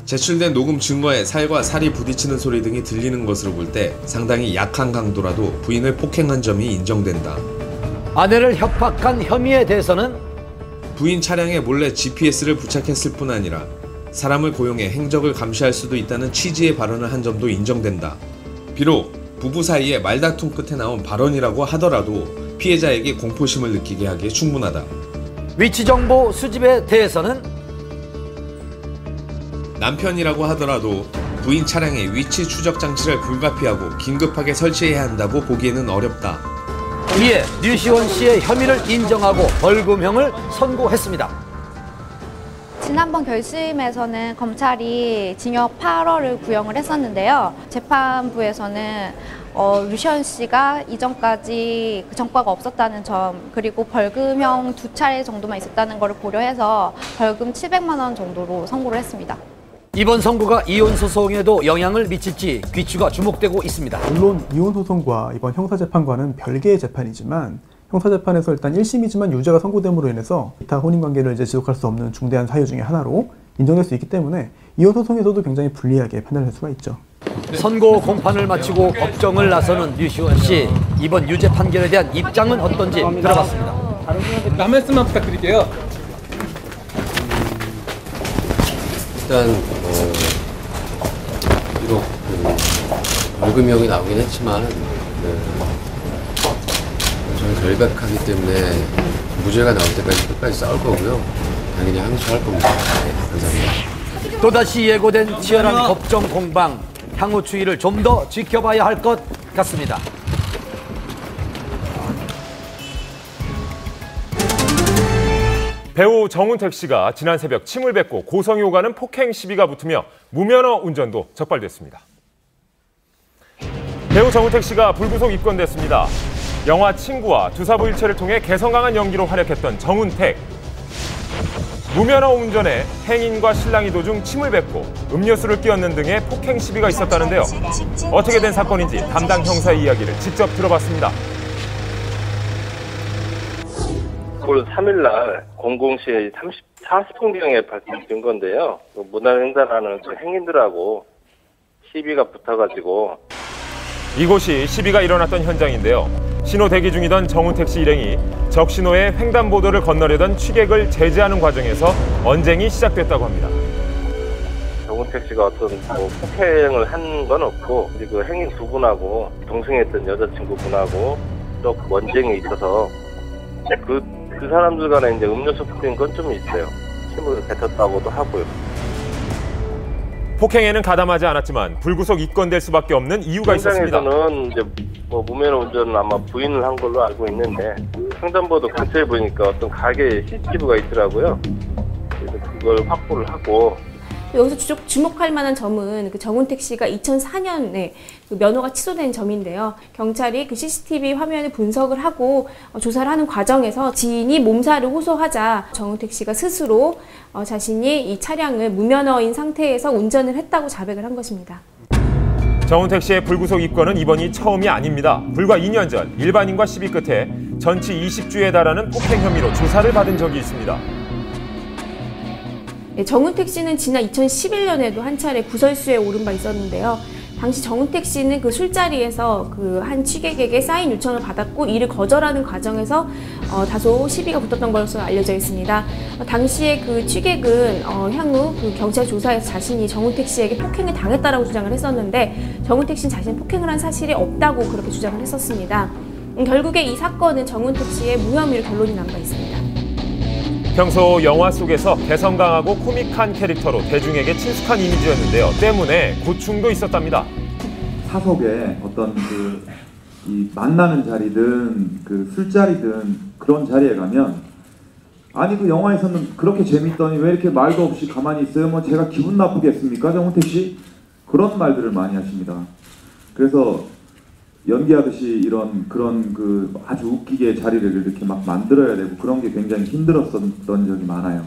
제출된 녹음 증거에 살과 살이 부딪히는 소리 등이 들리는 것으로 볼 때 상당히 약한 강도라도 부인을 폭행한 점이 인정된다. 아내를 협박한 혐의에 대해서는 부인 차량에 몰래 GPS를 부착했을 뿐 아니라 사람을 고용해 행적을 감시할 수도 있다는 취지의 발언을 한 점도 인정된다. 비록 부부 사이에 말다툼 끝에 나온 발언이라고 하더라도 피해자에게 공포심을 느끼게 하기에 충분하다. 위치정보 수집에 대해서는 남편이라고 하더라도 부인 차량의 위치 추적 장치를 불가피하고 긴급하게 설치해야 한다고 보기에는 어렵다. 이에 류시원 씨의 혐의를 인정하고 벌금형을 선고했습니다. 지난번 결심에서는 검찰이 징역 8월을 구형을 했었는데요. 재판부에서는 류시원 씨가 이전까지 그 전과가 없었다는 점, 그리고 벌금형 2차례 정도만 있었다는 것을 고려해서 벌금 700만 원 정도로 선고를 했습니다. 이번 선고가 이혼 소송에도 영향을 미칠지 귀추가 주목되고 있습니다. 물론 이혼 소송과 이번 형사재판과는 별개의 재판이지만 형사재판에서 일단 1심이지만 유죄가 선고됨으로 인해서 기타 혼인관계를 이제 지속할 수 없는 중대한 사유 중에 하나로 인정될 수 있기 때문에 이혼 소송에서도 굉장히 불리하게 판단할 수가 있죠. 선고 공판을 마치고 법정을 나서는 류시원 씨. 이번 유죄 판결에 대한 입장은 어떤지 들어봤습니다. 한 말씀만 부탁드릴게요. 일단 비록 벌금형이 나오긴 했지만 저는 결백하기 때문에 무죄가 나올 때까지 끝까지 싸울 거고요. 당연히 항소할 겁니다. 네, 감사합니다. 또다시 예고된 치열한 법정 공방. 향후 추이를 좀 더 지켜봐야 할 것 같습니다. 배우 정운택 씨가 지난 새벽 침을 뱉고 고성이 오가는 폭행 시비가 붙으며 무면허 운전도 적발됐습니다. 배우 정운택 씨가 불구속 입건됐습니다. 영화 친구와 두사부일체를 통해 개성 강한 연기로 활약했던 정운택. 무면허 운전에 행인과 신랑이 도중 침을 뱉고 음료수를 끼얹는 등의 폭행 시비가 있었다는데요. 어떻게 된 사건인지 담당 형사의 이야기를 직접 들어봤습니다. 올 3일날 00시 40분경에 발생된 건데요. 문화횡단하는 그 행인들하고 시비가 붙어가지고 이곳이 시비가 일어났던 현장인데요. 신호 대기 중이던 정운택 씨 일행이 적신호에 횡단보도를 건너려던 취객을 제지하는 과정에서 언쟁이 시작됐다고 합니다. 정운택 씨가 어떤 폭행을 한 건 없고 그 행인 두 분하고 동승했던 여자친구분하고 또 언쟁이 있어서 그 사람들 간에 이제 음료수 뿌린 건 좀 있어요. 침을 뱉었다고도 하고요. 폭행에는 가담하지 않았지만 불구속 입건될 수밖에 없는 이유가 있었습니다. 현장에서는 이제 무면허 운전은 아마 부인을 한 걸로 알고 있는데 횡단보도 근처에 보니까 어떤 가게에 CCTV가 있더라고요. 그래서 그걸 확보를 하고. 여기서 주목할 만한 점은 그 정운택 씨가 2004년에 그 면허가 취소된 점인데요. 경찰이 그 CCTV 화면을 분석을 하고 조사를 하는 과정에서 지인이 몸살을 호소하자 정운택 씨가 스스로 자신이 이 차량을 무면허인 상태에서 운전을 했다고 자백을 한 것입니다. 정운택 씨의 불구속 입건은 이번이 처음이 아닙니다. 불과 2년 전 일반인과 시비 끝에 전치 20주에 달하는 폭행 혐의로 조사를 받은 적이 있습니다. 정운택 씨는 지난 2011년에도 한 차례 구설수에 오른 바 있었는데요. 당시 정운택 씨는 그 술자리에서 그 한 취객에게 사인 요청을 받았고 이를 거절하는 과정에서 다소 시비가 붙었던 것으로 알려져 있습니다. 당시에 그 취객은 향후 그 경찰 조사에서 자신이 정운택 씨에게 폭행을 당했다라고 주장을 했었는데 정운택 씨는 자신이 폭행을 한 사실이 없다고 그렇게 주장을 했었습니다. 결국에 이 사건은 정운택 씨의 무혐의로 결론이 난 바 있습니다. 평소 영화 속에서 개성 강하고 코믹한 캐릭터로 대중에게 친숙한 이미지였는데요. 때문에 고충도 있었답니다. 사석에 어떤 이 만나는 자리든 그 술자리든 그런 자리에 가면 아니 그 영화에서는 그렇게 재밌더니 왜 이렇게 말도 없이 가만히 있어요? 뭐 제가 기분 나쁘겠습니까? 정운택 씨? 그런 말들을 많이 하십니다. 그래서 연기하듯이 그런 그 아주 웃기게 자리를 이렇게 막 만들어야 되고 그런 게 굉장히 힘들었던 적이 많아요.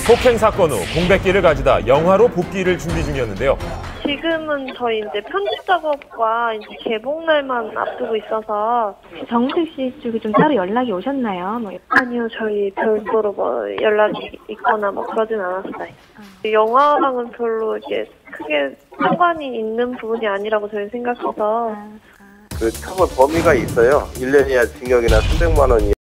폭행 사건 후 공백기를 가지다 영화로 복귀를 준비 중이었는데요. 지금은 저희 이제 편집 작업과 이제 개봉날만 앞두고 있어서 정은택 씨 쪽에 좀 따로 연락이 오셨나요? 아니요, 저희 별도로 뭐 연락이 있거나 뭐 그러진 않았어요. 영화랑은 별로 이게 크게 상관이 있는 부분이 아니라고 저는 생각해서 그 처벌 범위가 있어요. 1년 이하 징역이나 300만 원 이하